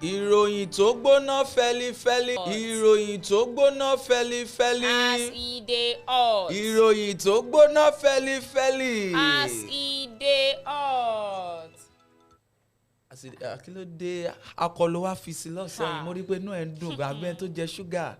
ìròyìn tó gbóná fẹlifẹli. ìròyìn tó gbóná fẹlifẹli. as e dey hot. ìròyìn tó gbóná fẹlifẹli. as e dey hot. kí ló dé akọlọ wa fi sí lọ́sàn-án mo rí pé inú ẹ̀ ń dùn gbàgbẹ́ tó jẹ ṣúgà.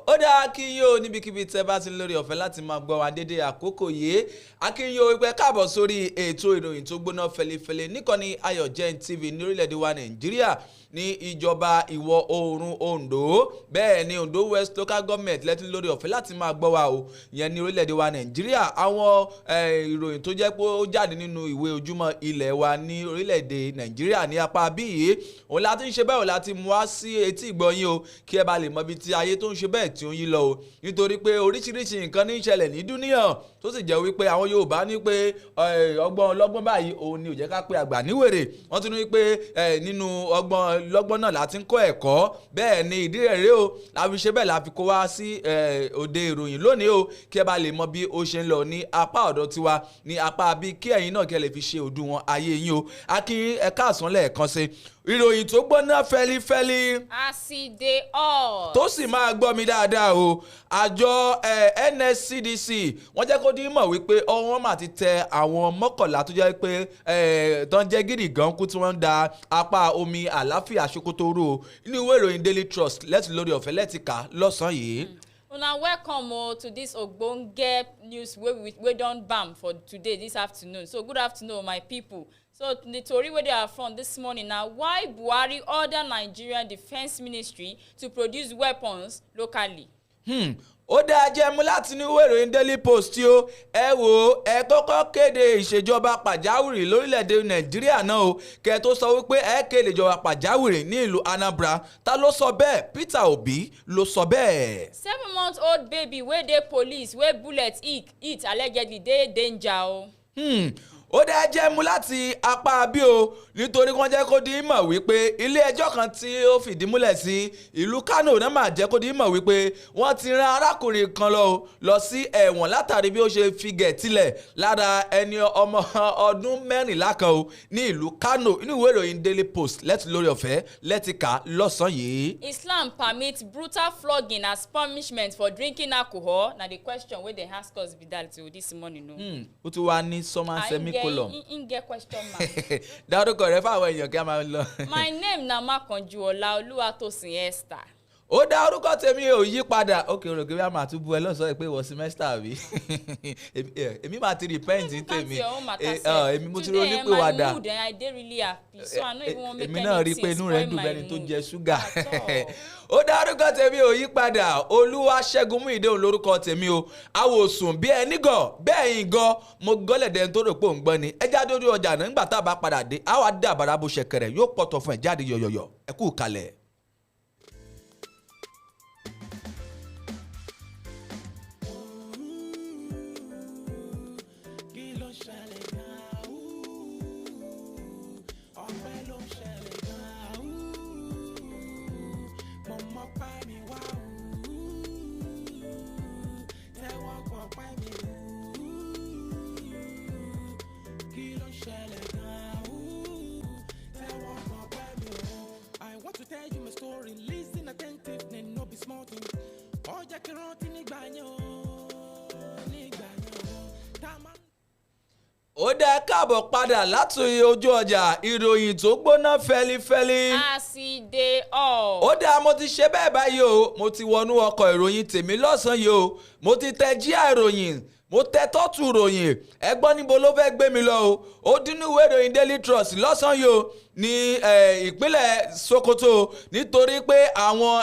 Ó dáa kí yín o níbikíbi tẹ́ bá ti lórí ọ̀fẹ́ láti máa gbọ́ wa dédé àkókò yìí akínyìn o wípé káàbọ̀ sórí ètò ìròyìn tó gbóná fẹlifẹli níkànnì AYOGEN TV ní orílẹ̀-èdè wa Nàìjíríà ní ìjọba ìwọ̀ oòrùn Ondo bẹ́ẹ̀ ni Ondo West Local Government lẹ́tí lórí ọ̀fẹ́ láti máa gbọ́ wa o ìyẹn ní orílẹ̀-èdè wa Nàìjíríà àwọn ìròyìn tó jẹ́ pé ó jáde nínú ìwé ojúmọ́ ilẹ̀ wa ní orílẹ̀-èdè Nàìjíríà ní apá bíi òun láti ń ṣe bẹ́ẹ̀ òun láti mú wá sí etí ìgbọ̀nyín o kí ẹ bá lè mọ ibi tí ayé tó ń ṣe bẹ́ẹ̀ tí ó ń yí lọ o nítorí pé oríṣiríṣi nǹkan ní ìṣẹ̀lẹ̀ ní dúníyàn tó sì jẹ́ wípé àwọn Yorùbá ní pé ọgbọ́n ọlọ́gbọ́n báyìí òun ni ò jẹ́ ká pé àgbà níwèrè wọ́n tún ní pé nínú ọgbọ́n lọ́gbọ́n náà láti ń kọ́ ẹ̀kọ́ bẹ́ẹ̀ ni ìdí rẹ̀ rèé o láfi ṣe bẹ́ẹ̀ láfi kó wá sí òde ìròyìn lónìí o kí ẹ bá lè mọ bí ó ṣe ń lọ ní apá ọ̀dọ̀ tiwa ní apá bí kí ẹ̀yin náà kí ẹ lè fi ṣe òdiwọ̀n ayé yín o akí ẹ̀ka àsán lẹ́ẹ̀kan sí ìròyìn tó gbóná fẹlifẹli. as e dey hot. tó sì máa gbọ́ mi dáadáa o àjọ NSCDC wọ́n jẹ́ kó dín mọ̀ wípé wọ́n máa ti tẹ àwọn 11 tó jẹ́ pé tán jẹ́ gidi gan kú tí wọ́n ń da apá omi àlàáfíà Sokoto rú o nínú ìwé ìròyìn Daily Trust lẹ́tì lórí ọ̀fẹ́ lẹ́tì ká lọ́sàn-án yìí. Una welcome to this ogbonge news wey don bam for today this afternoon. So good afternoon my people. So the tori wey dey our front this morning na why Buhari order Nigerian Defence Ministry to produce weapons locally. Ó dáa jẹ́ mú láti ní ìwé ìròyìn Daily Post tí ó ẹ wò ẹ kọ́kọ́ kéde ìṣèjọba pàjáwìrì lórílẹ̀‐èdè Nàìjíríà náà o kẹ́ tó sọ wípé ẹ kéde ìjọba pàjáwìrì ní ìlú Anambra ta ló sọ bẹ́ẹ̀ Peter Obi ló sọ bẹ́ẹ̀. 7-month-old baby wey dey police wey bullet hit allegedly dey danger o. Ó dá jẹ́ mú láti apá bí o nítorí wọ́n jẹ́ kó di mọ̀ wípé ilé ẹjọ́ kan tí ó fìdí múlẹ̀ sí ìlú Kano náà máa jẹ́ kó di mọ̀ wípé wọ́n ti rán arákùnrin kan lọ sí ẹ̀wọ̀n látàrí bí ó ṣe fi gẹ̀ẹ́tìlẹ̀ lára ẹni ọmọ ọdún 14 kan o ní ìlú Kano inú ìwé ìròyìn Daily Post lẹ́tì lórí ọ̀fẹ́ lẹ́tì ká lọ́sàn-án yìí. Islam permits brutal flogging as punishment for drinking alcohol na the question wey dem ask us be that till this morning. Ó ti wá ní summer semi Inge question mark. Dárúkọ rẹ fáwọn èèyàn kí a máa lọ. My name na Makanjuola Olúwatósìn Esther. Ó dá orúkọ tèmi ò yí padà ókè orò kí wọ́n máa tún bú ẹ lọ́sọ̀ọ́ pé wọ́n semester àbí èmi máa ti repent ní tèmi èmi mo ti ronú pé wà dà èmi náà rí i pé inú rẹ̀ dùn bẹ́ni tó jẹ ṣúgà. Ó dá orúkọ tèmi ò yí padà Olúwaṣẹ́gun Múyìdéhùn lórúkọ tèmi o àwòsùn bí ẹni gọ̀ bẹ́ẹ̀ yín gọ̀ mo gọ́lẹ̀dẹ̀ tó rò pé òun gbọ́ ni ẹ jáde orí ọjà náà nígbà tá a bá padà dé àwa dé àbàrà bó ṣẹ̀kẹ̀rẹ̀ yóò pọ̀tọ̀ fún ẹ̀ jáde yọ̀yọ̀yọ̀ ẹ kú kalẹ̀. Ó dá káàbọ̀ padà láti ojú ọjà ìròyìn tó gbóná fẹlifẹli. as e dey hot. Ó dá mo ti ṣe bẹ́ẹ̀ báyìí o mo ti wọnú ọkọ̀ ìròyìn tèmi lọ́sàn-án yìí o mo ti tẹ jíà ìròyìn mo tẹ tọ́tù ìròyìn ẹ gbọ́ níbo ló fẹ́ gbé mi lọ o ó dín ní ìwé ìròyìn Daily Trust lọ́sàn-án yìí o ní ìpínlẹ̀ Sokoto nítorí pé àwọn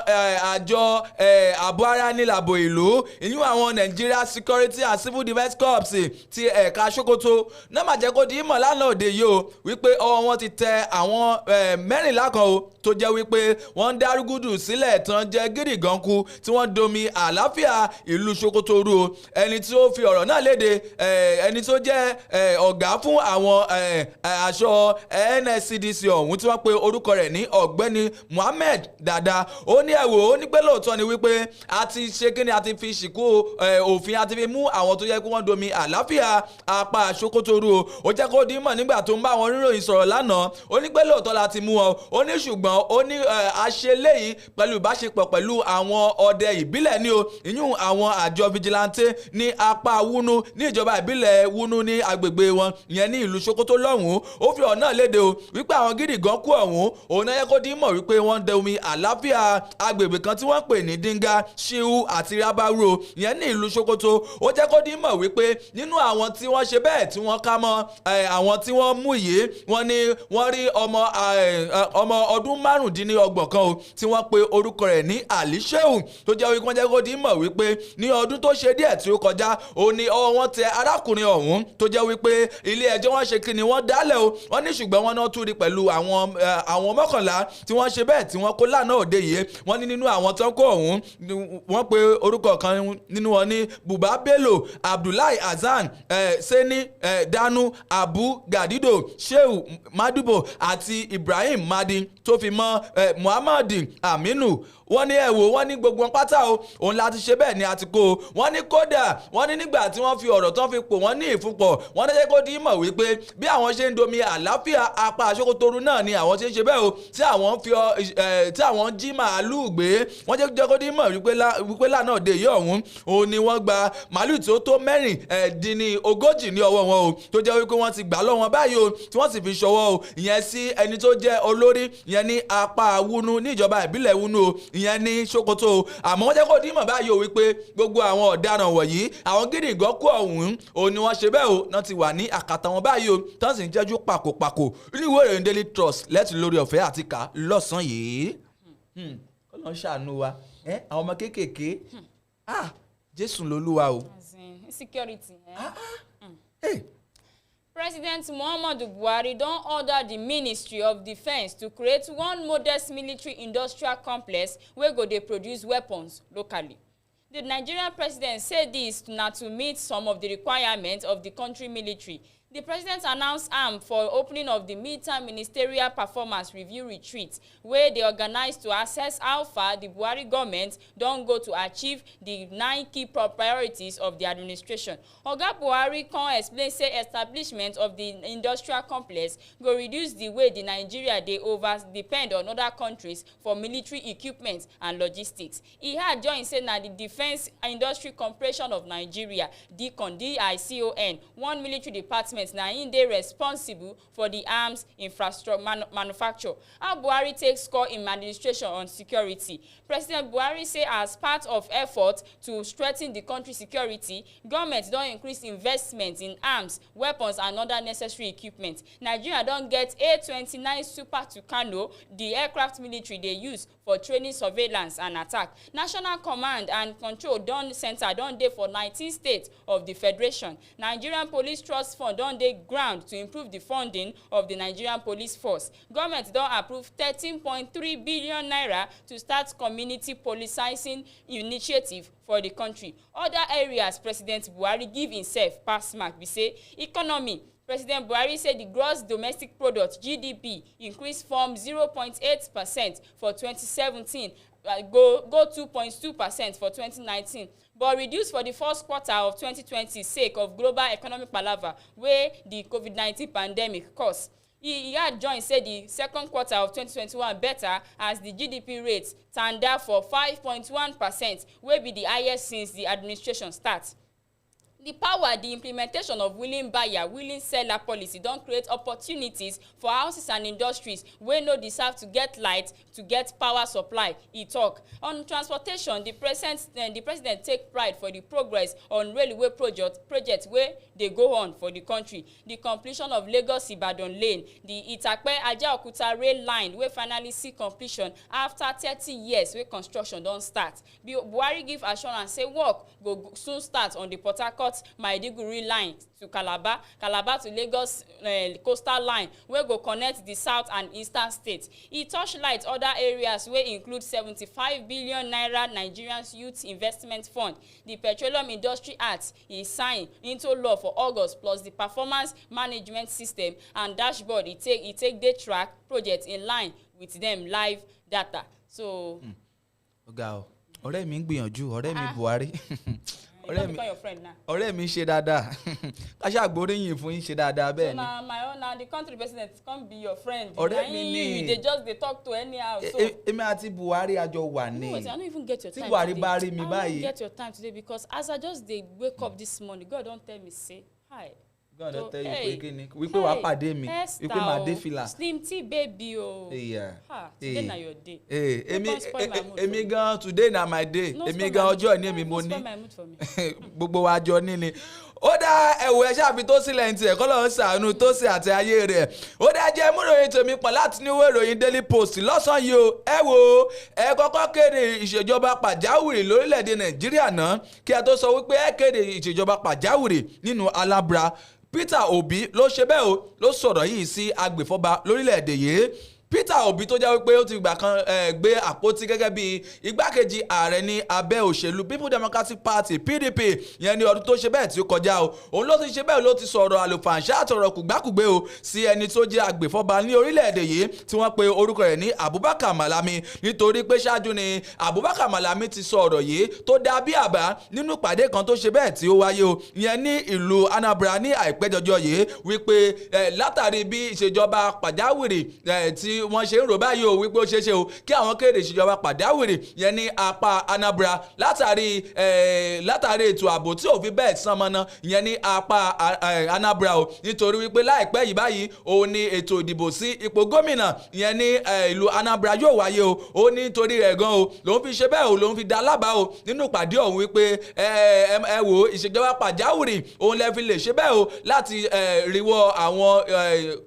àjọ ààbò ara nílàbò ìlú ìyún àwọn Nigeria Security and Civil Defence Corps ti ẹ̀ka Sokoto náà máa jẹ́ kó di ìmọ̀ lánàá òde yìí o wípé ọwọ́ wọn ti tẹ àwọn 14 kan o tó jẹ́ wípé wọ́n ń dárúgúdù sílẹ̀ tán jẹ́ gírí gan kú tí wọ́n domi àlàáfíà ìlú Sokoto rú o ẹni tí ó fi ọ̀rọ̀ náà léde ẹni tó jẹ́ ọ̀gá fún àwọn aṣọ NSCDC apc ọ̀hún tí wọ́n pe orúkọ rẹ̀ ní ọ̀gbẹ́ni Muhammed Dada ó ní ẹ̀wò ó ní pé lóòótọ́ ni wípé a ti ṣe kí ni a ti fi ṣìkú òfin a ti fi mú àwọn tó yẹ kí wọ́n domi àlàáfíà apá Sokoto rú ó jẹ́ kó dín mọ̀ nígbà tó ń bá àwọn oníròyìn sọ̀rọ̀ lánàá ó ní pé lóòótọ́ la ti mú wọn ó ní ṣùgbọ́n ó ní àṣeléyìí pẹ̀lú ìbáṣepọ̀ pẹ̀lú àwọn ọdẹ ìbílẹ̀ ní o ìyún àwọn àjọ vigilante ní apá Wúnú ní ìjọba ìbílẹ̀ Wúnú ní agbègbè wọn ìyẹn ní ìlú Sokoto lọ́hùn-ún ó fi ọ̀nà léde o wípé àwọn gidi gan kú ọ̀hún òun náà yẹ kó dín mọ̀ wípé wọ́n dẹ omi àlàáfíà agbègbè kan tí wọ́n pè ní Dinga Shiu àti Rabaru ìyẹn ní ìlú Sokoto ó jẹ́ kó dín mọ̀ wípé nínú àwọn tí wọ́n ṣe bẹ́ẹ̀ tí wọ́n ká mọ́ àwọn tí wọ́n mú yìí wọ́n ní wọ́n rí ọmọ ọdún márùndínlọ́gbọ̀n kan o tí wọ́n pe orúkọ rẹ̀ ní Ali Shehu tó jẹ́ wípé wọ́n jẹ́ kó dín mọ̀ wípé ní ọdún tó ṣe díẹ̀ tí ó kọjá ó ní ọwọ́ wọn tẹ arákùnrin ọ̀hún tó jẹ́ wípé ilé ẹjọ́ wọn ṣe kí ni wọ́n dálẹ̀ o wọ́n ní ṣùgbọ́n wọn náà tún rí pẹ̀lú àwọn mọ́kànlá tí wọ́n ṣe bẹ́ẹ̀ tí wọ́n kó lánàá òde yìí wọ́n ní nínú àwọn tó ń kó ọ̀hún wọ́n pe orúkọ kan nínú wọn ní Buba Bello Abdullahi Hasan Seni Danu Abu Gadido Shehu Madubo àti Ibrahim Madi tó fi mọ́ Muhammad Aminu wọ́n ní ẹ̀wò wọ́n ní gbogbo pátá o òun láti ṣe bẹ́ẹ̀ ni àti kó o wọ́n ní kódà wọ́n ní nígbà tí wọ́n fi ọ̀rọ̀ tán fi pò wọ́n ní ìfúnpọ̀ wọ́n ní jẹ́ kó di mọ̀ wípé bí àwọn ṣe ń domi àlàáfíà apá Sokoto náà ni àwọn ṣe ń ṣe bẹ́ẹ̀ o tí àwọn jí màálù gbé wọ́n jẹ́ kó di mọ̀ wípé lánàá òde yìí ọ̀hún òun ni wọ́n gba màálù tí ó tó mẹ́rìndínlógójì ní ọwọ́ wọn o tó jẹ́ wípé wọ́n ti gbà lọ́wọ́ báyìí o tí wọ́n sì fi ṣọwọ́ o ìyẹn sí ẹni tó jẹ́ olórí ìyẹn ní apá Wúnú ní ìjọba ìbílẹ̀ Wúnú o ìyẹn ní Sokoto àmọ́ wọ́n jẹ́ kó dín mọ̀ báyìí o wípé gbogbo àwọn ọ̀daràn wọ̀nyí àwọn gidi ìgọ́kú ọ̀hún òun ni wọ́n ṣe bẹ́ẹ̀ o náà ti wà ní àkàtà wọn báyìí o tán sì ń jẹ́jú pàkópàkó ní ìwé ìròyìn Daily Trust lẹ́tì lórí ọ̀fẹ́ àti kà lọ́sàn-án yìí. Ọlọ́run ṣàánú wa àwọn ọmọ kéékèèké Jésù lolúwa o. Security. President Muhammadu Buhari don order the Ministry of Defence to create one modest military industrial complex wey go dey produce weapons locally. The Nigerian president say dis na to meet some of the requirements of the country military. The president announced for opening of the midterm ministerial performance review retreat wey dey organized to assess how far the Buhari government don go to achieve the 9 key priorities of the administration. Oga Buhari come explain say establishment of the industrial complex go reduce the way the Nigeria dey over depend on other countries for military equipment and logistics. E add join say na the Defence Industry Corporation of Nigeria DICON one military department na im dey responsible for the arms infrastructure manufacture. How Buhari take score im administration on security? President Buhari say as part of effort to strengthen the country security, government don increase investment in arms, weapons and other necessary equipment. Nigeria don get A-29 Super Tucano, the aircraft military dey use for training, surveillance and attack. National Command and Control Center don dey for 19 states of the Federation. Nigerian Police Trust Fund don dey ground to improve the funding of the Nigerian Police Force. Government don approve 13.3 billion naira to start community policing initiative for the country. Other areas President Buhari give himself pass mark be say economy. President Buhari said the gross domestic product (GDP) increased from 0.8% for 2017 go 2.2% for 2019, but reduced for the first quarter of 2020 sake of global economic palava wey the COVID-19 pandemic cause. He had joined say the second quarter of 2021 better as the GDP rate turned out for 5.1%, wey be the highest since the administration start. The implementation of willing buyer, willing seller policy don create opportunities for houses and industries wey no deserve to get light to get power supply, e tok. On transportation, the president take pride for the progress on railway project wey dey go on for the country. The completion of Lagos-Ibadan lane, the Itape-Ajaokuta rail line wey finally see completion after 30 years wey construction don start. Buhari give assurance say work go soon start on the Port Harcourt Maiduguri line to Calabar to Lagos coastal line wey go connect the south and eastern states. E torchlight other areas wey include 75 billion naira Nigerian Youth Investment Fund, the Petroleum Industry Act e sign into law for August, plus the performance management system and dashboard e take dey track projects in line with them live data. So ọ̀gá o ọ̀rẹ́ mi ń gbìyànjú, ọ̀rẹ́ mi Buhari ọ̀rẹ́ mi ṣe dáadáa káṣá gbóríyìn fún yín ṣe dáadáa bẹ́ẹ̀ ni. So na the country president come be your friend. ọ̀rẹ́ mi ni they just dey talk to anyhow. So èmi àti Buhari àjọ wà ní. I don't even get your time today. Tí Buhari bá rí mi báyìí. báyìí. I don't get your time today because as I just dey wake up this morning, God don tell me say hi. God don tell you pé kí ni wípé wàá pàdé mi wípé màá dé fìlà. Slim tea baby o. Today na your day. Èmi gan today na my day. Èmi gan ọjọ́ ní èmi mo ní. Gbogbo wa jọ ní ni. Ó dá ẹ̀wọ̀ ẹ̀ ṣáàfi tó sílẹ̀ ní tiẹ̀ kọ́ lọ́ọ́ ṣàánú tó ṣe àti ayé rẹ̀. Ó dá jẹ́ múròyìn tèmi pọ̀ láti níwèé ìròyìn Daily Post lọ́sàn-án yìí o. Ẹ wo ẹ kọ́kọ́ kéde ìṣèjọba pàjáwìrì lórílẹ̀‐èdè Nàìjíríà náà kí a tó sọ wípé ẹ kéde ìṣèjọba pàjáwìrì nínú Anambra. Peter Obi ló ṣe bẹ́ẹ̀ o ló sọ̀rọ̀ yìí sí agbèfọ́ba lórílẹ̀‐èdè yìí. Peter Obi tó jẹ́ wípé ó ti gbà kan gbé àpótí gẹ́gẹ́ bí igbákejì ààrẹ ní abẹ́ òṣèlú People Democratic Party PDP yẹn ní ọdún tó ṣe bẹ́ẹ̀ tí ó kọjá o. Òun ló ti ṣe bẹ́ẹ̀ ló ti sọ̀rọ̀ àlùfàǹṣá àtọ̀rọ̀ kùgbákùgbé o sí ẹni tó jẹ́ agbèfọ́ba ní orílẹ̀-èdè yìí tí wọ́n pe orúkọ rẹ̀ ní Abubakar Malami nítorí pé ṣáájú ni Abubakar Malami ti sọ ọ̀rọ̀ yìí tó dá bí àbá nínú ìpàdé kan tó ṣe bẹ́ẹ̀ tí ó wáyé o yẹn ní ìlú Anambra ní àìpẹ́ jọjọ yìí wípé látàrí bí ìṣèjọba pàjáwìrì tí wọ́n ṣe ń rò báyìí o wípé ó ṣeé ṣe o kí àwọn kéde ìṣèjọba pàjáwìrì yẹn ní apá Anambra látàrí ètò ààbò tí ò fi bẹ́ẹ̀ sán mọ́ná yẹn ní apá Anambra o nítorí wípé láìpẹ́ yìí báyìí òun ni ètò ìdìbò sí ipò gómìnà yẹn ní ìlú Anambra yóò wáyé o ó ní torí rẹ̀ gan o lòun fi ṣe bẹ́ẹ̀ o lòun fi dá lábàá o nínú ìpàdé ọ̀hún wípé ẹ wò ìṣèjọba pàjáwìrì òun lẹ fi lè ṣe bẹ́ẹ̀ o láti ríwọ́ àwọn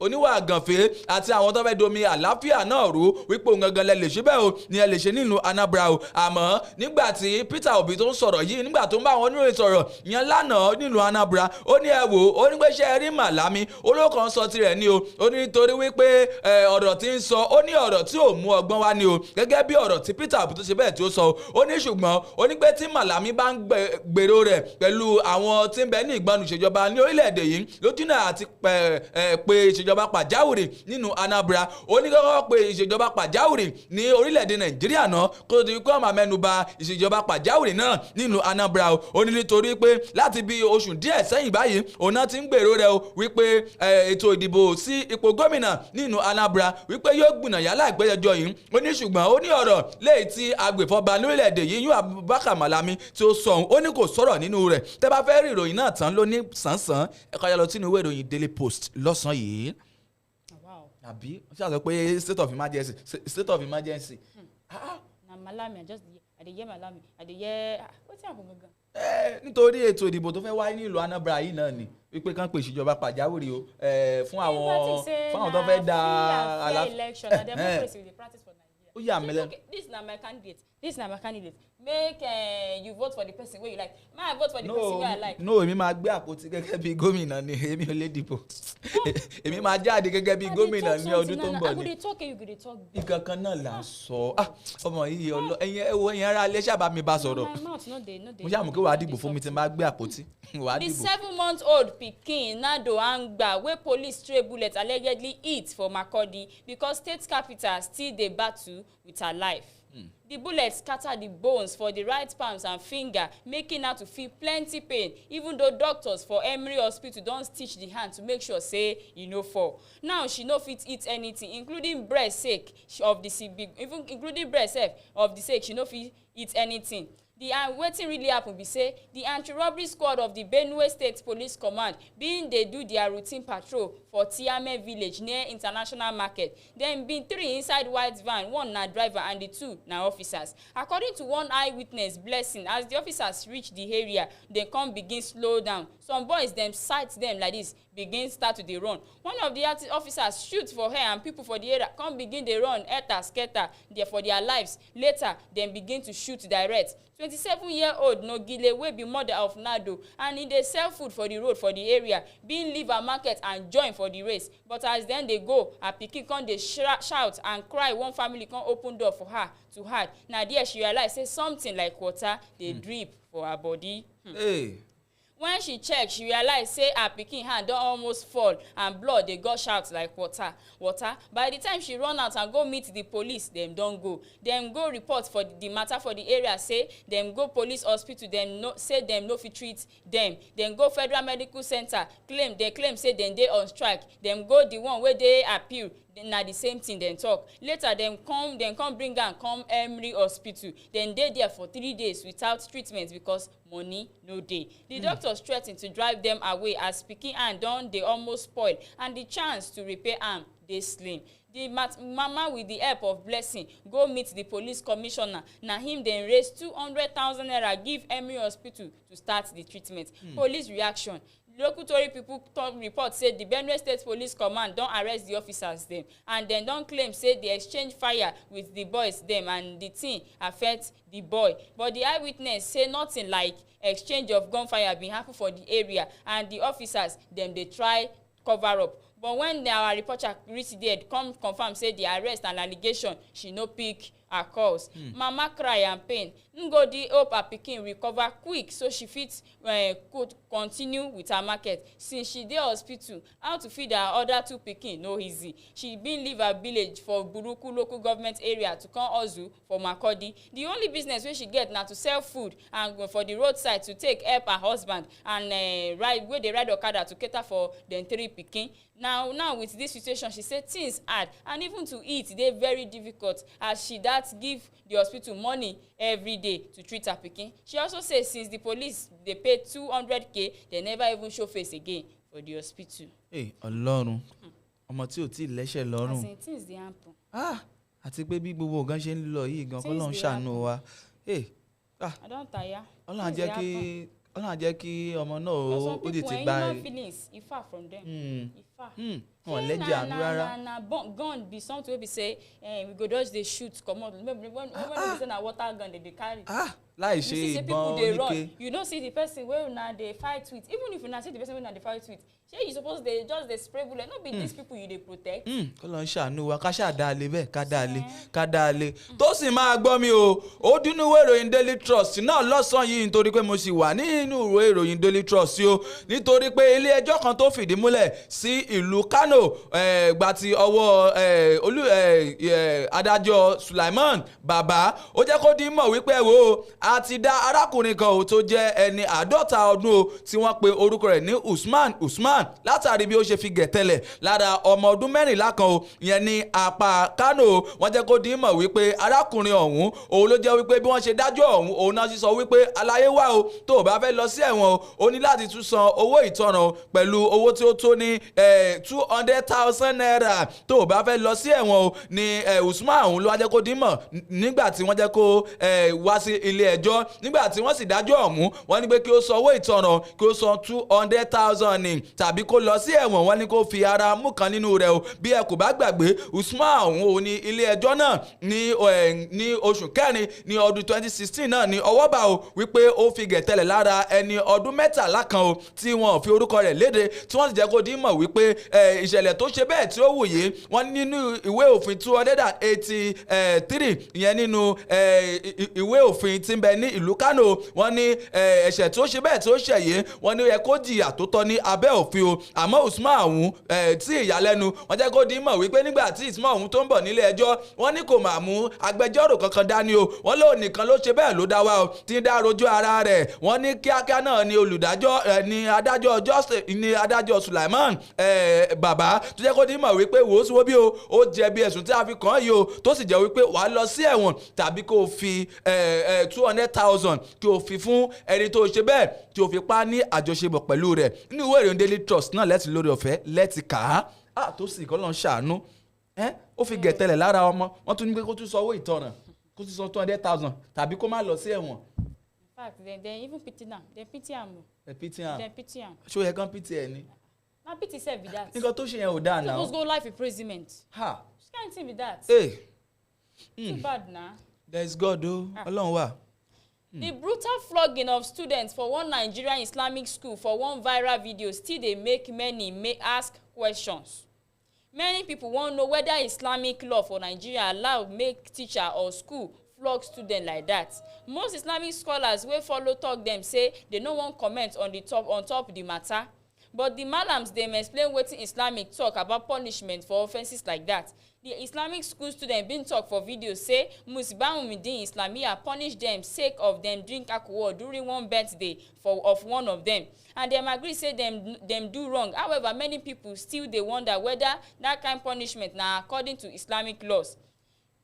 oníwà gànfẹ́ àti àwọn tó fẹ́ domi àlàáfíà náà rú wípé òun gangan lẹ lè ṣe bẹ́ẹ̀ o ni ẹ lè ṣe nínú Anambra o àmọ́ nígbà tí Peter Obi tó ń sọ̀rọ̀ yìí nígbà tó ń bá àwọn oníròyìn sọ̀rọ̀ yẹn lánàá nílùú Anambra ó ní ẹ wò ó ní pé ṣe rí Malami olókan sọ tirẹ̀ ni o ó ní nítorí wípé ọ̀rọ̀ tí ń sọ ó ní ọ̀rọ̀ tí ò mú ọgbọ́n wá ni o gẹ́gẹ́ bí ọ̀rọ̀ tí Peter Obi tó ṣe bẹ́ẹ̀ tí ó sọ ó ní ṣùgbọ́n ó ní pé tí Malami bá ń gbèrò rẹ̀ pẹ̀lú àwọn tí ń bẹ ní ìgbọnù ìṣèjọba ní orílẹ̀-èdè yìí lójúnà àti pé ìṣèjọba pàjáwìrì nínú Anambra ó ní kọ́kọ́ pé ìṣèjọba pàjáwìrì ní orílẹ̀-èdè Nàìjíríà náà kó di kó máa mẹ́nuba ìṣèjọba pàjáwìrì náà nínú Anambra o ó ní nítorí pé láti bí oṣù díẹ̀ sẹ́yìn báyìí òun náà ti ń gbèrò rẹ̀ o wípé ètò ìdìbò sí ipò gómìnà nínú Anambra wípé yóò gbìnà yálà ìgbẹ́jọ́ yìí ó ní ṣùgbọ́n ó ní ọ̀rọ̀ léyìí tí agbèfọ́ba lórílẹ̀-èdè yìí yóò Abubakar Malami tí ó sọ ó ní kò sọ̀rọ̀ nínú rẹ̀ tẹ́ bá fẹ́ rí ìròyìn náà tán ló ní sàn-sàn ẹ kọjá lọ sínú ìwé ìròyìn Daily Post lọ́sàn-án yìí àbí ó ṣàṣọ pé state of emergency. Na Malami I dey hear Malami I dey hear wetin happen gangan. Nítorí ètò ìdìbò tó fẹ́ wáyé ní ìlú Anambra yìí náà ni wípé kán pè ìṣèjọba pàjáwìrì o fún àwọn tó fẹ́ da election na democracy we dey practice for Nigeria. ó yà mí lẹ́nu. This na my candidate make you vote for the person wey you like may I vote for the person wey I like. No èmi máa gbé àpótí gẹ́gẹ́ bí gómìnà ni èmi ò lè dìbò èmi máa jáde gẹ́gẹ́ bí gómìnà ní ọdún tó ń bọ̀ ni. I go dey talk you go dey talk. Ìkankan náà là ń sọ ọmọ yìí ẹ̀yin ara alẹ́ ṣàbá mi bá sọ̀rọ̀ mo ṣàmù kí wàá dìbò fún mi tí n bá gbé àpótí wàá dìbò. The 7-month-old pikin Nado Angba wey police stray bullet allegedly hit for Makurdi because state capital still dey battle with her life. The bullet scatter the bones for the right palms and finger, making her to feel plenty pain, even though doctors for Emory Hospital don stitch the hand to make sure say e no fall. Now she no fit eat anything, including breast sake of the sake she no fit eat anything. Wetin really happen be say the anti-robbery squad of the Benue State Police Command bin dey do their routine patrol for Tiame village near International Market. Dem bin 3 inside white van, 1 na driver and the 2 na officers. According to one eyewitness, Blessing, as the officers reach the area, dem come begin slow down. Some boys dem sight dem like this begin start to dey run. One of the officers shoot for her and people for the area come begin dey run helter skelter there for their lives. Later dem begin to shoot direct. 27-year-old Nogile wey be mother of Nado and e dey sell food for the road for the area bin leave her market and join for the race, but as dem dey go her pikin come dey shout and cry. One family come open door for her to hide. Na there she realize say something like water dey drip for her body. Hey. When she check, she realize say her pikin hand don almost fall and blood dey gush out like water. By the time she run out and go meet the police, dem don go. Dem go report for the matter for the area, say dem go police hospital, say dem no fit treat dem. Dem go federal medical center, claim say dem dey on strike. Dem go the one wey dey appeal, na the same thing dem talk. Later dem come bring am come Emory hospital. Dem dey there for 3 days without treatment because money no dey. The doctors threa ten to drive dem away as pikin hand don dey almost spoil and the chance to repair am dey slim. The mama with the help of blessing go meet the police commissioner. Na him dem raise 200,000 naira give Emory hospital to start the treatment. Police reaction. Local tori pipo report say the Benue State Police Command don arrest the officers dem and dem don claim say they exchange fire with the boys dem and the thing affect the boy. But the eyewitness say nothing like exchange of gunfire bin happen for the area and the officers dem dey try cover up. But when our reporter reach there, come confirm say the arrest and allegation she no pick her calls. Mama cry and pain. Ngodi hope her pikin recover quick so she fit could continue with her market. Since she dey hospital, how to feed her other 2 pikin no easy. She bin leave her village for Buruku local government area to come hustle for Makurdi. The only business wey she get na to sell food and for the roadside to take help her husband and wey dey ride okada to cater for dem 3 pikin. Now with this situation, she say things hard and even to eat dey very difficult as she dat give the hospital money every day to treat her pikin. She also say since the police dey pay 200k, they never even show face again for the hospital. Hey, Ọlọ́run. Ọmọ tí ò tí lẹ́ṣẹ̀ lọ́rùn. As in things dey happen. Àti pé bí gbogbo nǹkan ṣe ń lọ yìí gan k'Ọlọ́run ṣàánú wa. Hey. I don tire. Ọlọ́run á jẹ́ kí ọmọ náà ó lè ti gba. Human feelings e far from them. E far. Wọ́n lẹ́jẹ̀ àánú rárá. Na gun be something wey be say we go just dey shoot comot. When we say na water gun dey carry. Láì ṣe ìbọn oníke. You no see the person wey una dey fight with. Even if una see the person wey una dey fight with, shey you suppose dey just dey spray bullet. No be these people you dey protect. Ọlọ́run ṣàánú wa ká ṣáà dáa lé bẹ́ẹ̀ ká dáa lé. Tó sì máa gbọ́ mi o, ó dúnú ìwé ìròyìn Daily Trust náà lọ́sàn-án yìí nítorí pé mo sì wà nínú ìwé ìròyìn Daily Trust o nítorí pé ilé ẹjọ́ kan tó fìdí múlẹ̀ sí ìlú Kano gba ti ọwọ́ adájọ́ Sulaiman Baba ó jẹ́ kó dín mọ̀ wípé wo a ti dá arákùnrin kan tó jẹ́ ẹni 50 ọdún o tí wọ́n pe orúkọ rẹ̀ ní Usman látàrí bí ó ṣe fi gẹ̀tẹ̀lẹ̀ lára ọmọ ọdún 14 kan o ìyẹn ní apá Kano wọ́n jẹ́ kó dín mọ̀ wípé arákùnrin ọ̀hún òun ló jẹ́ wípé bí wọ́n ṣe dájọ́ ọ̀hún òun náà sì sọ wípé aláyé wá o tó o bá fẹ́ lọ sí ẹ̀wọ̀n o ní láti tún san owó ìtanràn pẹ̀lú owó tí ó tó ní 200,000 naira tó o bá fẹ́ lọ sí ẹ̀wọ̀n o ní Usman ọ̀hún ló wá jẹ́ kó dín mọ̀ nígbà tí wọ́n jẹ́ kó wá sí ilé ẹjọ́ nígbà tí wọ́n sì dájọ́ ọ̀hún wọ́n ní pé kí ó san owó ìtanràn kí ó san 200,000 ní tàbí kó lọ sí ẹ̀wọ̀n wọ́n ní kó fi ara mú kan nínú rẹ̀ o bí ẹ kò bá gbàgbé Usman ọ̀hún ò ní ilé ẹjọ́ náà ní oṣù kẹrin ní ọdún 2016 náà ní ọwọ́ bá o wípé ó fi gẹ̀tẹ̀lẹ̀ lára ẹni ọdún 13 kan o tí wọ́n fi orúkọ rẹ̀ léde tí wọ́n sì jẹ́ kó dín mọ̀ wípé ìṣẹ̀lẹ̀ tó ṣe bẹ́ẹ̀ tí ó wòye wọ́n nínú ìwé òfin 283 ìyẹn nínú ìwé òfin tí ń bẹ ní ìlú Kano wọ́n ní ẹ̀ṣẹ̀ tó ṣe bẹ́ẹ̀ tí ó ṣẹ̀yẹ wọ́n ní ó yẹ kó jìyà tó tọ́ ní abẹ́ òfin o àmọ́ Usman ọ̀hún tí ìyàlẹ́nu wọ́n jẹ́ kó dín mọ̀ wípé nígbà tí Usman ọ̀hún tó ń bọ̀ nílé ẹjọ́ wọ́n ní kò máa mú agbẹjọ́rò kankan dání o wọ́n lóun nìkan ló ṣe bẹ́ẹ̀ ló dá wa o tí ń dá rojú ara rẹ̀ wọ́n ní kíákíá náà ni olùdájọ́ ní adájọ́ Sulaiman Baba tó jẹ́ kó dín mọ̀ wípé wò ó sí wo bí o ó jẹ̀bi ẹ̀sùn tí a fi kàn án yìí o tó sì jẹ́ wípé wàá lọ sí ẹ̀wọ̀n tàbí kó o fi 200,000 kí o fi fún ẹni tó ṣe bẹ́ẹ̀ tí o fi pa ní àjọṣepọ̀ pẹ̀lú rẹ̀ nínú ìwé ìròyìn Daily Trust náà lẹ́tì lórí ọ̀fẹ́ lẹ́tì kà á tó sì kọ́ lọ́n ṣàánú ó fi gẹ̀tẹ̀lẹ̀ lára ọmọ wọ́n tún ní pé kó tún sọ owó ìtanràn kó tún san 200,000 tàbí kó má lọ sí ẹ̀wọ̀n. In fact, they even pity am. They pity am. Ṣó yẹ kán pity ẹ ni. na pity sef be that. nǹkan tó ṣe yẹn ò dáa náà. suppose go life imprisonment. Ha. which kind thing be that. Hey. too bad na. There is God o. Ọlọ́run wà. The brutal flogging of students for one Nigerian Islamic school for one viral video still dey make many ask questions. Many people wan know whether Islamic law for Nigeria allow make teacher or school flog student like that. Most Islamic scholars wey follow talk dem say they no wan comment on top the matter. But the malams dem explain wetin Islamic talk about punishment for offences like that. The Islamic school student bin talk for video say Musbahumidin Islamiyya punish dem sake of dem drink alcohol during one birthday of one of them, and dem agree say dem do wrong. However, many people still dey wonder whether that kind punishment na according to Islamic laws.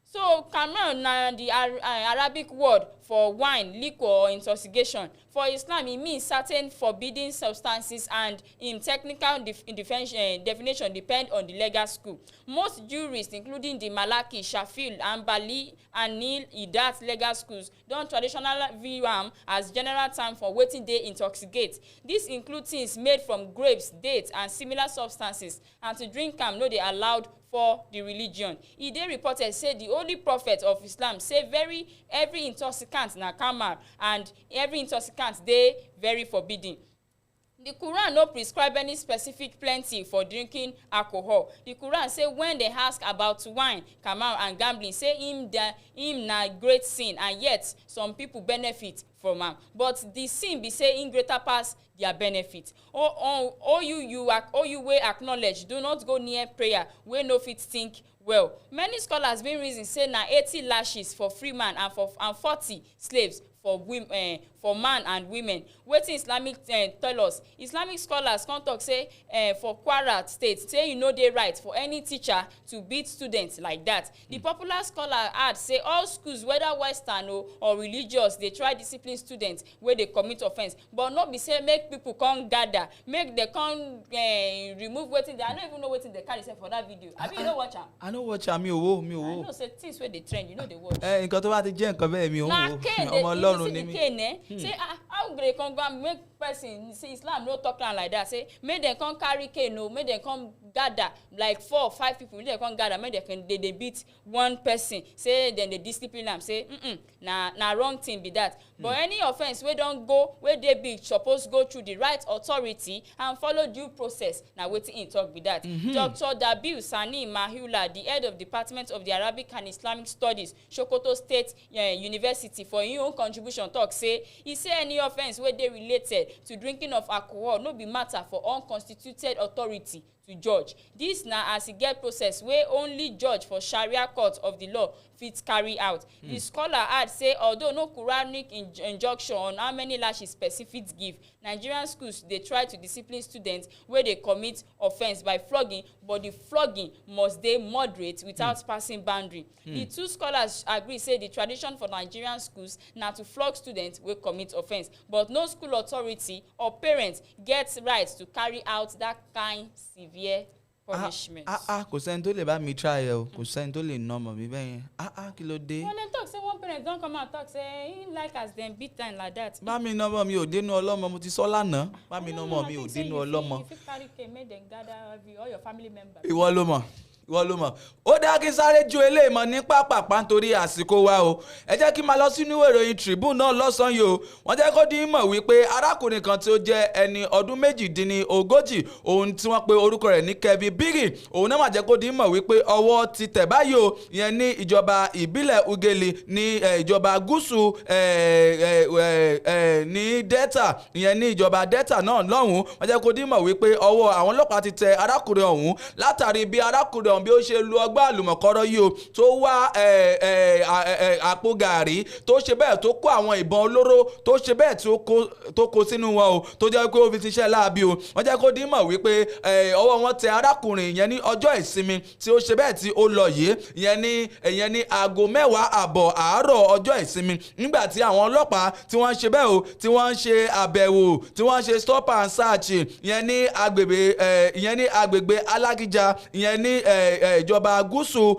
So kamel na the Arabic word for wine, liquor or intoxication. For Islam, e mean certain forbidden substances, and im technical definition depend on the legal school. Most jurists, including the Malaki, Shafi'i, Hanbali, and Nil Idat legal schools, don traditionally view am as general term for wetin dey intoxicate. This include things made from grapes, dates, and similar substances, and to drink am no dey allowed for the religion. E dey reported say the holy prophet of Islam say every intoxicant na kamar, and every intoxicant dey very forbidden. The Quran no prescribe any specific plenty for drinking alcohol. The Quran say when they ask about wine, kamar, and gambling, say him na great sin, and yet some people benefit from am. But the sin be say im greater pass their benefit. You wey acknowledge, do not go near prayer wey no fit think well. Many scholars bin reason say na 80 lashes for free man and 40 slaves for man and women. Wetin Islamic tell us? Islamic scholars come talk say for Kwara state say e no dey right for any teacher to beat students like that. The popular scholar add say all schools, whether Western or religious, dey try discipline students wey dey commit offence, but no be say make people come gather, make dem come remove wetin dey. I no even know wetin dey carry say for that video. Abi you no watch am? I no watch am, mi ò wò. I know say things wey dey trend, you no dey watch. Nǹkan tó bá ti jẹ́ nǹkan bẹ́ẹ̀ mi ò ń wò. Ọmọ Ọlọ́run ni mi. Say how they come go make person say Islam no talk am like that. Say make dem come carry cane o, make dem come gather like 4 or 5 people, make dem come gather, make dem dey beat one person. Say dem dey discipline am. Say na wrong thing be that. But any offence wey don go, wey dey big, suppose go through the right authority and follow due process. Na wetin im talk be that. Dr. Dabiu Sani Mahula, the head of Department of the Arabic and Islamic Studies, Sokoto State University, for im own contribution talk say e say any offence wey dey related to drinking of alcohol no be matter for unconstituted authority to judge. This na as e get process wey only judge for Sharia court of the law fit carry out. The scholar add say although no Quranic injunction on how many lashes specific give, Nigerian schools dey try to discipline students wey dey commit offence by flogging, but the flogging must dey moderate without passing boundary. The two scholars agree say the tradition for Nigerian schools na to flog students wey commit offence, but no school authority or parents get right to carry out that kind severe punishment. Kò sẹ́ni tó lè bá mi try ẹ o, kò sẹ́ni tó lè nà ọmọ mi bẹ́ẹ̀ yẹn. Kí ló dé? Well, dem talk say one parent don come out talk say he like as dem beat am like that. Bá mi nà ọmọ mi ò dénú ọlọ́mọ, mo ti sọ lánàá. Bá mi nà ọmọ mi ò dénú ọlọ́mọ. You fit carry cane make dem gather all your family members. Ìwọ ló mọ̀. Ó dá kí sáré ju eléyìí mọ́ ní pápápá nítorí àsìkò wa o. Ẹ jẹ́ kí n máa lọ sínú ìròyìn Tribune náà lọ́sàn-án yìí o. Wọ́n jẹ́ kó di mọ̀ wípé arákùnrin kan tí ó jẹ́ ẹni ọdún 38, òun tí wọ́n pe orúkọ rẹ̀ ní Kevin Biggie, òun náà máa jẹ́ kó di mọ̀ wípé ọwọ́ ti tẹ̀ báyìí o, ìyẹn ní ìjọba ìbílẹ̀ Ugeli ní ìjọba gúúsù ní Delta, ìyẹn ní ìjọba Delta náà lọ́hùn-ún. Wọ́n jẹ́ kó di mọ̀ wípé ọwọ́ àwọn ọlọ́pàá ti tẹ arákùnrin ọ̀hún látàrí bí arákùnrin bí ó ṣe lu ọgbà àlùmọ̀kọ́rọ́ yìí o, tó wá àpò gàrí, tó ṣe bẹ́ẹ̀ tó kó àwọn ìbọn olóró, tó ṣe bẹ́ẹ̀ tó kó sínú wọn o, tó jẹ́ pé ó fi ṣiṣẹ́ láabi o. Wọ́n jẹ́ kó dín mọ̀ wípé ọwọ́ wọn tẹ arákùnrin yẹn ní ọjọ́ ìsinmi tí ó ṣe bẹ́ẹ̀ tí ó lọ yìí, ìyẹn ní aago 10:00 àárọ̀ ọjọ́ ìsinmi, nígbà tí àwọn ọlọ́pàá tí wọ́n ṣe bẹ́ẹ̀ o, tí wọ́n ṣe àbẹ̀wò, tí wọ́n ṣe stop and search ìyẹn ní agbègbè Alákíjà, ìyẹn ní ìjọba gúúsù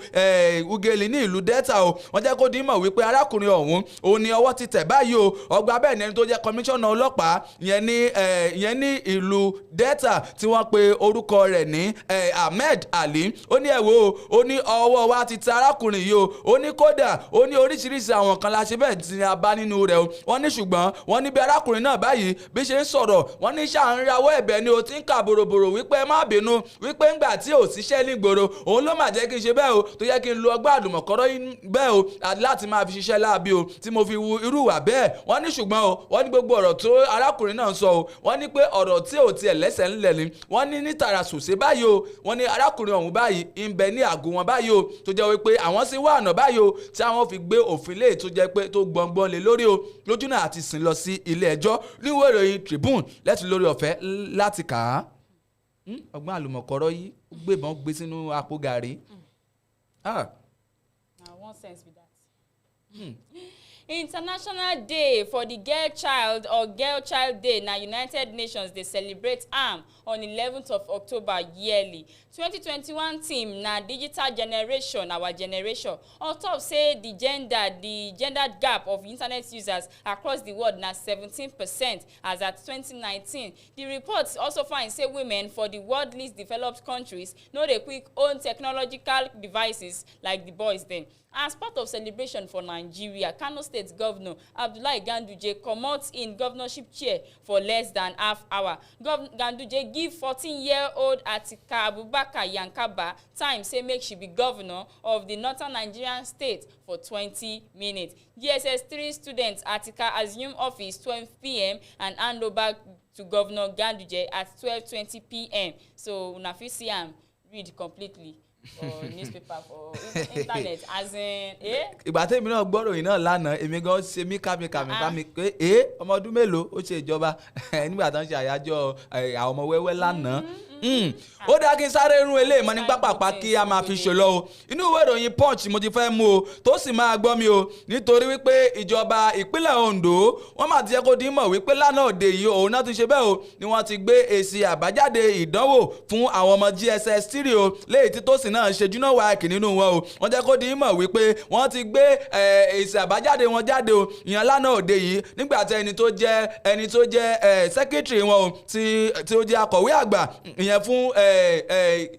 Ugeli ní ìlú Delta o wọ́n jẹ́ kó di mọ̀ wípé arákùnrin ọ̀hún òun ni ọwọ́ ti tẹ̀ báyìí o ọgbà bẹ́ẹ̀ ni ẹni tó jẹ́ kọmíṣánná ọlọ́pàá ìyẹn ní ìlú Delta tí wọ́n pe orúkọ rẹ̀ ní Ahmed Ali ó ní ẹ̀wò ó ní ọwọ́ wa ti tẹ arákùnrin yìí o ó ní kódà ó ní oríṣiríṣi àwọn kan la ṣe bẹ́ẹ̀ tí a bá nínú rẹ̀ o wọ́n ní ṣùgbọ́n wọ́n ní bí arákùnrin náà báyìí bí ṣe ń sọ̀rọ̀ wọ́n ní ṣáà ń rawọ́ ẹ̀bẹ̀ ni o ti ń kà bòròbòrò wípé ẹ má bínú wípé ńgbà tí ò síṣẹ́ nígboro òun ló mà jẹ́ kí n ṣe bẹ́ẹ̀ o tó yẹ kí n lo ọgbọ́n àlùmọ̀kọ́rọ́ bẹ́ẹ̀ o láti máa fi ṣiṣẹ́ láabi o tí mo fi wu irú ìwà bẹ́ẹ̀ wọ́n ní ṣùgbọ́n o wọ́n ní gbogbo ọ̀rọ̀ tó arákùnrin náà sọ o wọ́n ní pé ọ̀rọ̀ tí ò tiẹ̀ lẹ́sẹ̀ ńlẹ̀ ni wọ́n ní tààrà sòsé báyìí o wọ́n ní arákùnrin ọ̀hún báyìí ń bẹ ní àgọ́ wọn báyìí o tó jẹ́ wípé àwọn sì wá ọ̀nà báyìí o tí àwọn fi gbé òfin lé tó jẹ́ pé tó gbọ̀ngbọ̀n lé lórí o lójú náà àti sìn lọ sí ilé ẹjọ́ níwèé ìròyìn Tribune lẹ́tí lórí ọ̀fẹ́ láti kà á ọgbọ́n àlùmọ̀kọ́rọ́ yìí ó gbébọn gbé sínú àpò gàrí. Na one sense be that. International Day for the Girl Child or Girl Child Day na United Nations dey celebrate am on 11th of October yearly. 2021 theme na digital generation, our generation. On top say the gender gap of internet users across the world na 17% as at 2019. The report also find say women for the world least developed countries no dey quick own technological devices like the boys dem. As part of celebration for Nigeria, Kano State Governor Abdullahi Ganduje comot in governorship chair for less than half hour. Ganduje give 14-year-old Atika Abubakar Yankaba time say make she be governor of the northern Nigerian state for 20 minutes. DSS 3 students Atika assume office 12 p.m. and hand over to Governor Ganduje at 12:20 p.m. So una fit see am read completely. For newspaper for internet as in ìgbà tèmi náà gbọ́rọ̀ yìí náà lánàá èmi gan ṣe mí kámi pé ọmọ ọdún mélòó ó ṣe ìjọba nígbà tó ń ṣe àyájọ́ àwọn ọmọ wẹ́wẹ́ lánàá ó dáa kí n sáré rún eléyìí mọ́ ní pápápá kí a máa fi ṣòlọ́ o inú ìwé ìròyìn Punch mo ti fẹ́ mú o tó sì máa gbọ́ mi o nítorí wípé ìjọba ìpínlẹ̀ Ondo wọ́n máa ti jẹ́ kó dín mọ̀ wípé lánàá òde yìí òun náà ti ṣe bẹ́ẹ̀ o ni wọ́n ti gbé èsì àbájáde ìdánwò fún àwọn ọmọ GSS 3 o léyìí tí tó sì náà ṣe júná wáàkì nínú wọn o wọ́n jẹ́ kó dín mọ̀ wípé wọ́n ti gbé èsì àbájáde wọn jáde o ìyẹn lánàá òde yìí nígbà tí ẹni tó jẹ́ secretary wọn o tí ó jẹ́ akọ̀wé àgbà ìyẹn fún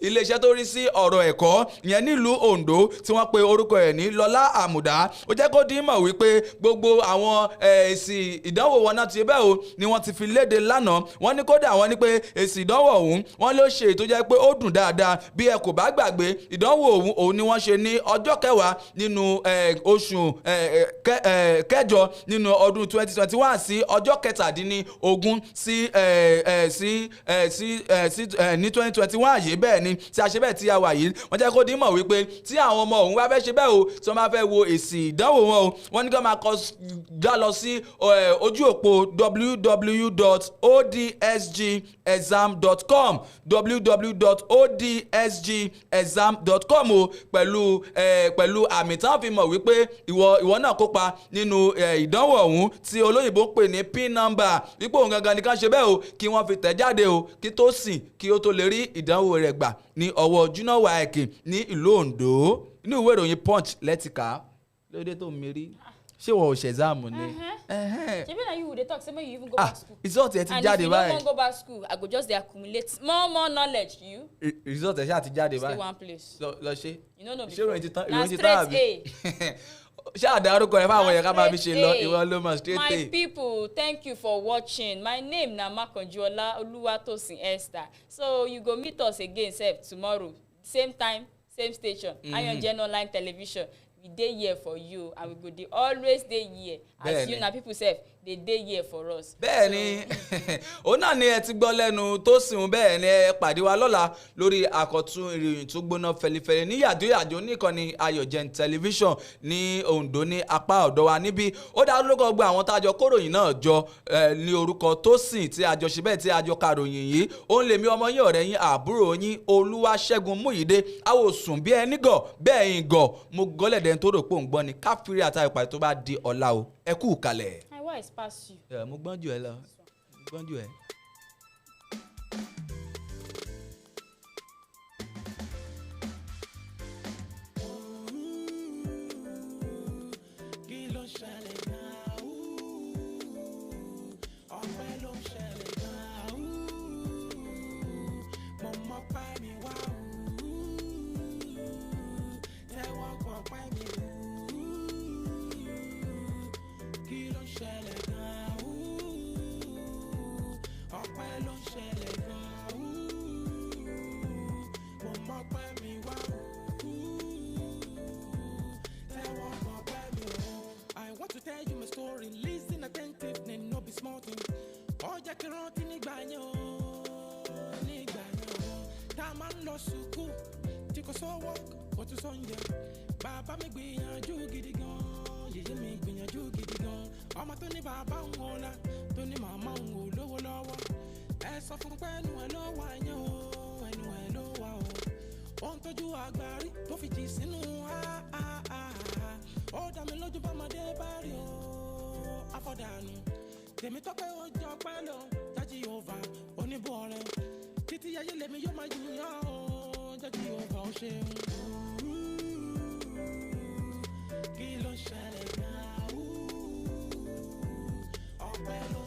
iléeṣẹ́ tó rí sí ọ̀rọ̀ ẹ̀kọ́ ìyẹn nílùú Ondo tí wọ́n pe orúkọ ẹ̀ ní Lọ́lá Àmùdá ó jẹ́ kó dín mọ̀ wípé gbogbo àwọn èsì ìdánwò wọn náà ti bẹ́ẹ̀ o ni wọ́n ti fi léde lánàá wọ́n ní kódà wọ́n ní pé èsì ìdánwò ọ̀hún wọ́n ló ṣe tó jẹ́ pé ó dùn dáadáa bí ẹ kò bá gbàgbé ìdánwò òun ni wọ́n ṣe ní ọjọ́ kẹwàá nínú oṣù kẹjọ nínú ọdún 2021 sí ọjọ́ kẹtàdínlógún ní 2021 yìí bẹ́ẹ̀ ni tí a ṣe bẹ́ẹ̀ tí a wà yìí wọ́n jẹ́ kó dín mọ̀ wípé tí àwọn ọmọ òun wá fẹ́ ṣe bẹ́ẹ̀ o tí wọ́n bá fẹ́ wo èsì ìdánwò wọn o wọ́n ní kí wọ́n máa já lọ sí ojú òpó www.odsgexam.com www.odsgexam.com o pẹ̀lú àmì tí wọ́n fi mọ̀ wípé ìwọ náà kópa nínú ìdánwò ọ̀hún tí olóyìnbó ń pè ní pin number wípé òun gangan nìkan ṣe bẹ́ẹ̀ o kí wọ́n fi tẹ̀ jáde o kí tó sìn kí ó tó lè rí ìdánwò rẹ̀ gbà ní ọwọ́ junior waec ní ìlú Ondo inú ìwé ìròyìn Punch lẹ́tìká lóde tó mérí ṣé wọ́n ò ṣe exam ni. ṣebí na you dey talk say make you even go back school. result ẹ ti jáde báyìí. and if you no wan go back school I go just dey accumulate more knowledge you. result ẹ ṣáà ti jáde báyìí. stay one place. lọ ṣe. you no know before. ṣé ìròyìn ti tán na straight A. ṣé àdárúkọ ẹ fáwọn èèyàn ká máa fi ṣe lọ ìwọ ló mọ straight A. My people, thank you for watching. My name na Makanjuola Oluwatosin Esther. So you go meet us again sef tomorrow same time same station. AYOGEN online television. We dey here for you and we go dey always dey here as you na people sef dey here for us. bẹ́ẹ̀ni òun náà ni ẹ ti gbọ́ lẹ́nu tó sìn bẹ́ẹ̀ ni ẹ pàdé wa lọ́la lórí àkọ́tún ìròyìn tó gbóná fẹlifẹli ní yàjóyàjó nìkànnì AYOGEN television ní Ondo ní apá ọ̀dọ̀ wa níbí ó dá lórúkọ gbọ́ àwọn tájọ kóròyìn náà jọ ní orúkọ tó sìn tí àjọ ṣe bẹ́ẹ̀ tí àjọ karòyìn yìí òun lèmi ọmọ yín ọ̀rẹ́ yín àbúrò yín Olúwaṣẹ́gun Múyìdé àwòsùn bí ẹni gọ̀ bẹ́ẹ̀ yín gọ̀ mo gọ́lẹ̀dẹ̀ tó rò pé òun gbọ́ ni káfíńrì àtàwọn ìpàdé tó bá di ọ̀la o ẹ kú kalẹ̀. My wife pass you. mo gbọ́n jù ẹ lọ mo gbọ́n jù ẹ. jẹ́ kí rántí nígbà yẹn o tá a máa ń lọ sùkúù tí kò sówó kò tún sóúnjẹ bàbá mi gbìyànjú gidi gan yèyé mi gbìyànjú gidi gan ọmọ tó ní bàbá òun ò la tó ní màmá òun ò lówó lọ́wọ́ ẹ sọ fún pé ẹnu ẹ ló wà yẹn o ẹnu ẹ ló wà o ohun tójú àgbárí tó fi jì sínú ó dá mi lójú bọ́mọdé bá rí o afọ́dànù tèmi tọ́pẹ́ ó jọ pẹ́ lọ jájí òvà oníbọ̀ rẹ̀ títí ayé lèmi yóò máa jìyàn o jájí òvà ó ṣeun kí ló ṣẹlẹ̀ náà ọpẹ́ ló